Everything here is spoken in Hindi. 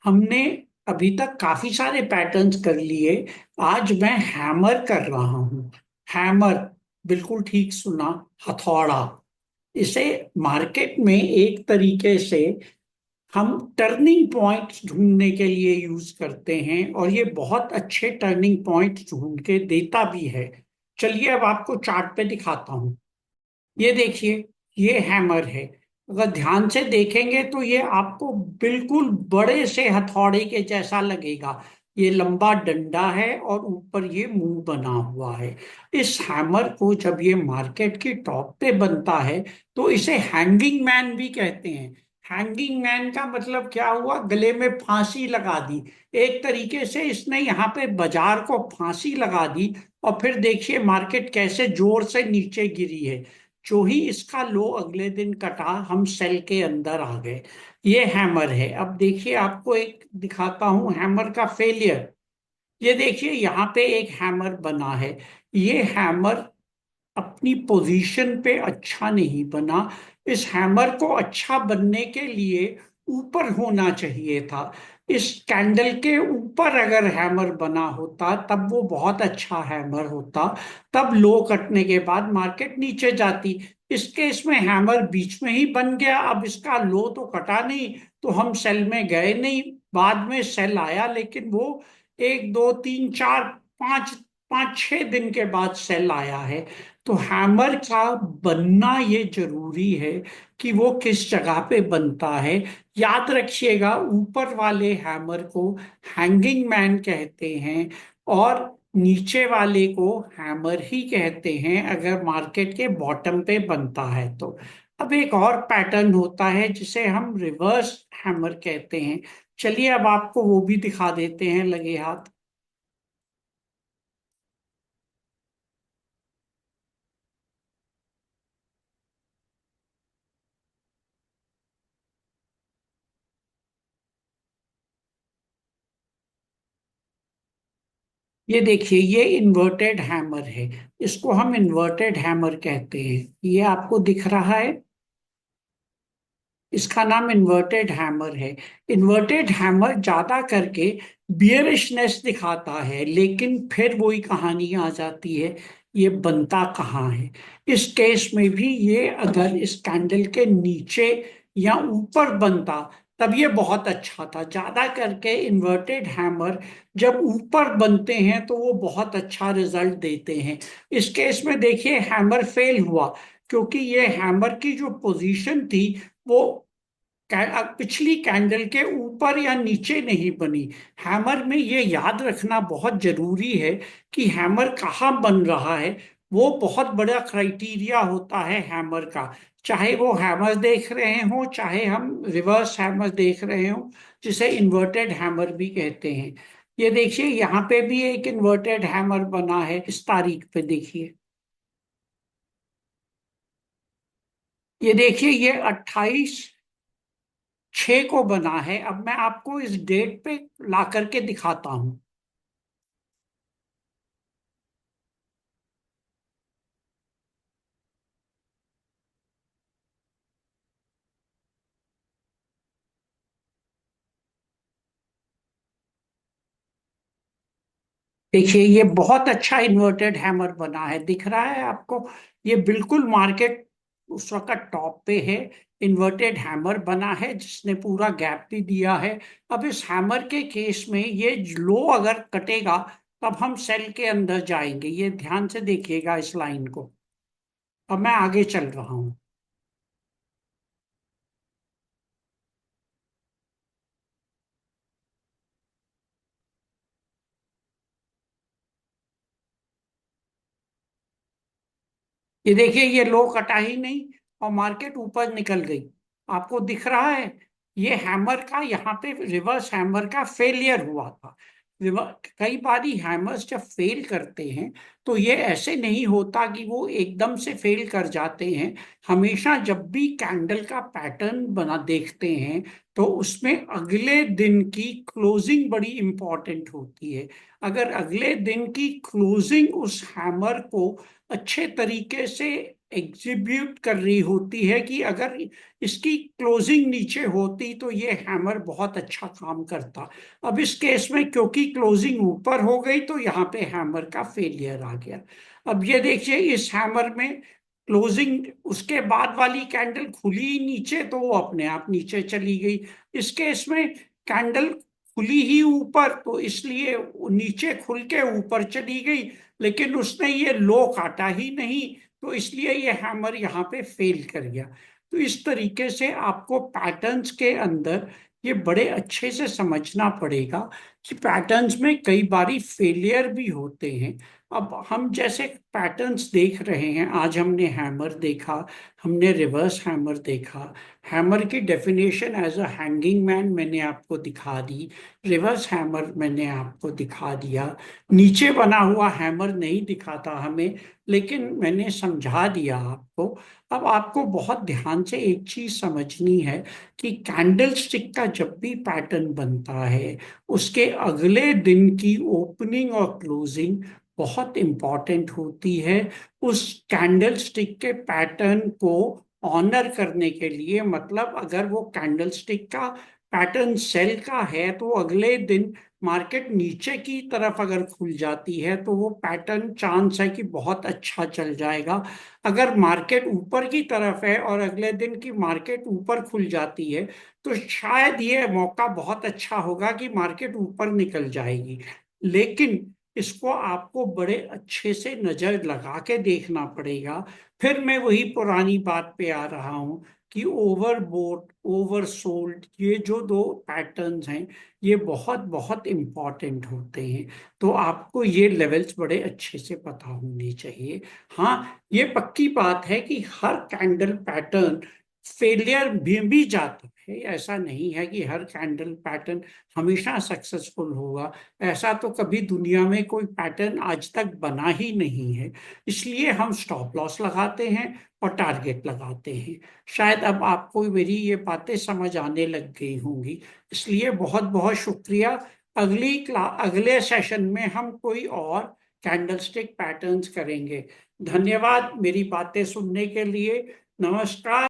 हमने अभी तक काफी सारे पैटर्न्स कर लिए। आज मैं हैमर कर रहा हूं। हैमर, बिल्कुल ठीक सुना। हथौड़ा। इसे मार्केट में एक तरीके से हम टर्निंग पॉइंट्स ढूंढने के लिए यूज करते हैं, और ये बहुत अच्छे टर्निंग पॉइंट्स ढूंढ के देता भी है। चलिए अब आपको चार्ट पे दिखाता हूँ। ये देखिए, ये हैमर है। अगर ध्यान से देखेंगे तो ये आपको बिल्कुल बड़े से हथौड़े के जैसा लगेगा। ये लंबा डंडा है और ऊपर ये मुंह बना हुआ है। इस हैमर को जब ये मार्केट की टॉप पे बनता है तो इसे हैंगिंग मैन भी कहते हैं। हैंगिंग मैन का मतलब क्या हुआ? गले में फांसी लगा दी। एक तरीके से इसने यहाँ पे बाजार को फांसी लगा दी। और फिर देखिए मार्केट कैसे जोर से नीचे गिरी है। जो ही इसका लो अगले दिन कटा, हम सेल के अंदर आ गए। ये हैमर है। अब देखिए आपको एक दिखाता हूं हैमर का फेलियर। ये देखिए यहाँ पे एक हैमर बना है। ये हैमर अपनी पोजीशन पे अच्छा नहीं बना। इस हैमर को अच्छा बनने के लिए ऊपर होना चाहिए था। इस कैंडल के ऊपर अगर हैमर बना होता तब वो बहुत अच्छा हैमर होता। तब लो कटने के बाद मार्केट नीचे जाती। इस केस में हैमर बीच में ही बन गया। अब इसका लो तो कटा नहीं, तो हम सेल में गए नहीं। बाद में सेल आया, लेकिन वो एक दो तीन चार पांच पांच छह दिन के बाद सेल आया है। तो हैमर का बनना ये जरूरी है कि वो किस जगह पे बनता है। याद रखिएगा, ऊपर वाले हैमर को हैंगिंग मैन कहते हैं, और नीचे वाले को हैमर ही कहते हैं अगर मार्केट के बॉटम पे बनता है तो। अब एक और पैटर्न होता है जिसे हम रिवर्स हैमर कहते हैं। चलिए अब आपको वो भी दिखा देते हैं लगे हाथ। ये देखिए, ये इन्वर्टेड हैमर है। इसको हम इन्वर्टेड हैमर कहते हैं। ये आपको दिख रहा है? इसका नाम इन्वर्टेड हैमर है। इन्वर्टेड हैमर ज्यादा करके बियरिशनेस दिखाता है, लेकिन फिर वही कहानी आ जाती है, ये बनता कहाँ है। इस केस में भी ये अगर इस कैंडल के नीचे या ऊपर बनता तब ये बहुत अच्छा था। ज्यादा करके इन्वर्टेड हैमर जब ऊपर बनते हैं तो वो बहुत अच्छा रिजल्ट देते हैं। इस केस में देखिए हैमर फेल हुआ, क्योंकि ये हैमर की जो पोजीशन थी वो पिछली कैंडल के ऊपर या नीचे नहीं बनी। हैमर में ये याद रखना बहुत जरूरी है कि हैमर कहाँ बन रहा है। वो बहुत बड़ा क्राइटेरिया होता है हैमर का। चाहे वो हैमर देख रहे हो, चाहे हम रिवर्स हैमर देख रहे हो, जिसे इन्वर्टेड हैमर भी कहते हैं। ये देखिए यहाँ पे भी एक इन्वर्टेड हैमर बना है। इस तारीख पे देखिए, ये देखिए, ये 28/6 को बना है। अब मैं आपको इस डेट पे ला करके दिखाता हूं। देखिए ये बहुत अच्छा इन्वर्टेड हैमर बना है, दिख रहा है आपको? ये बिल्कुल मार्केट उस वक्त टॉप पे है। इन्वर्टेड हैमर बना है जिसने पूरा गैप भी दिया है। अब इस हैमर के केस में ये लो अगर कटेगा तब हम सेल के अंदर जाएंगे। ये ध्यान से देखिएगा इस लाइन को। अब मैं आगे चल रहा हूं। ये देखिए, ये लो कटा ही नहीं और मार्केट ऊपर निकल गई। आपको दिख रहा है? ये हैमर का यहाँ पे रिवर्स हैमर का फेलियर हुआ था। कई बारी हैमर्स जब फेल करते हैं तो ये ऐसे नहीं होता कि वो एकदम से फेल कर जाते हैं। हमेशा जब भी कैंडल का पैटर्न बना देखते हैं तो उसमें अगले दिन की क्लोजिंग बड़ी इंपॉर्टेंट होती है। अगर अगले दिन की क्लोजिंग उस हैमर को अच्छे तरीके से एग्जीब्यूट कर रही होती है कि अगर इसकी क्लोजिंग नीचे होती तो ये हैमर बहुत अच्छा काम करता। अब इस केस में क्योंकि क्लोजिंग ऊपर हो गई तो यहाँ पे हैमर का फेलियर आ गया। अब ये देखिए इस हैमर में क्लोजिंग उसके बाद वाली कैंडल खुली नीचे तो वो अपने आप नीचे चली गई। इस केस में कैंडल खुली ही ऊपर तो इसलिए वो नीचे खुल के ऊपर चली गई, लेकिन उसने ये लो काटा ही नहीं, तो इसलिए ये हैमर यहाँ पे फेल कर गया। तो इस तरीके से आपको पैटर्न्स के अंदर ये बड़े अच्छे से समझना पड़ेगा कि पैटर्न्स में कई बारी फेलियर भी होते हैं। अब हम जैसे पैटर्न्स देख रहे हैं, आज हमने हैमर देखा, हमने रिवर्स हैमर देखा। हैमर की definition as a hanging man मैंने आपको दिखा दी, रिवर्स हैमर मैंने आपको दिखा दिया। नीचे बना हुआ हैमर नहीं दिखाता हमें, लेकिन मैंने समझा दिया आपको। अब आपको बहुत ध्यान से एक चीज समझनी है कि कैंडल स्टिक का जब भी पैटर्न बनता है उसके अगले दिन की ओपनिंग और क्लोजिंग बहुत इंपॉर्टेंट होती है। उस कैंडल स्टिक के पैटर्न को ऑनर करने के लिए, मतलब अगर वो कैंडल स्टिक का पैटर्न सेल का है तो अगले दिन मार्केट नीचे की तरफ अगर खुल जाती है तो वो पैटर्न चांस है कि बहुत अच्छा चल जाएगा। अगर मार्केट ऊपर की तरफ है और अगले दिन की मार्केट ऊपर खुल जाती है तो शायद ये मौका बहुत अच्छा होगा कि मार्केट ऊपर निकल जाएगी। लेकिन इसको आपको बड़े अच्छे से नजर लगा के देखना पड़ेगा। फिर मैं वही पुरानी बात पे आ रहा हूं कि ओवरबोट ओवर सोल्ड ये जो दो पैटर्न्स हैं ये बहुत बहुत इंपॉर्टेंट होते हैं। तो आपको ये लेवल्स बड़े अच्छे से पता होने चाहिए। हाँ, ये पक्की बात है कि हर कैंडल पैटर्न फेलियर भी जाता है। ऐसा नहीं है कि हर कैंडल पैटर्न हमेशा सक्सेसफुल होगा। ऐसा तो कभी दुनिया में कोई पैटर्न आज तक बना ही नहीं है। इसलिए हम स्टॉप लॉस लगाते हैं और टारगेट लगाते हैं। शायद अब आपको मेरी ये बातें समझ आने लग गई होंगी। इसलिए बहुत बहुत शुक्रिया। अगले सेशन में हम कोई और कैंडलस्टिक पैटर्न्स करेंगे। धन्यवाद मेरी बातें सुनने के लिए। नमस्कार।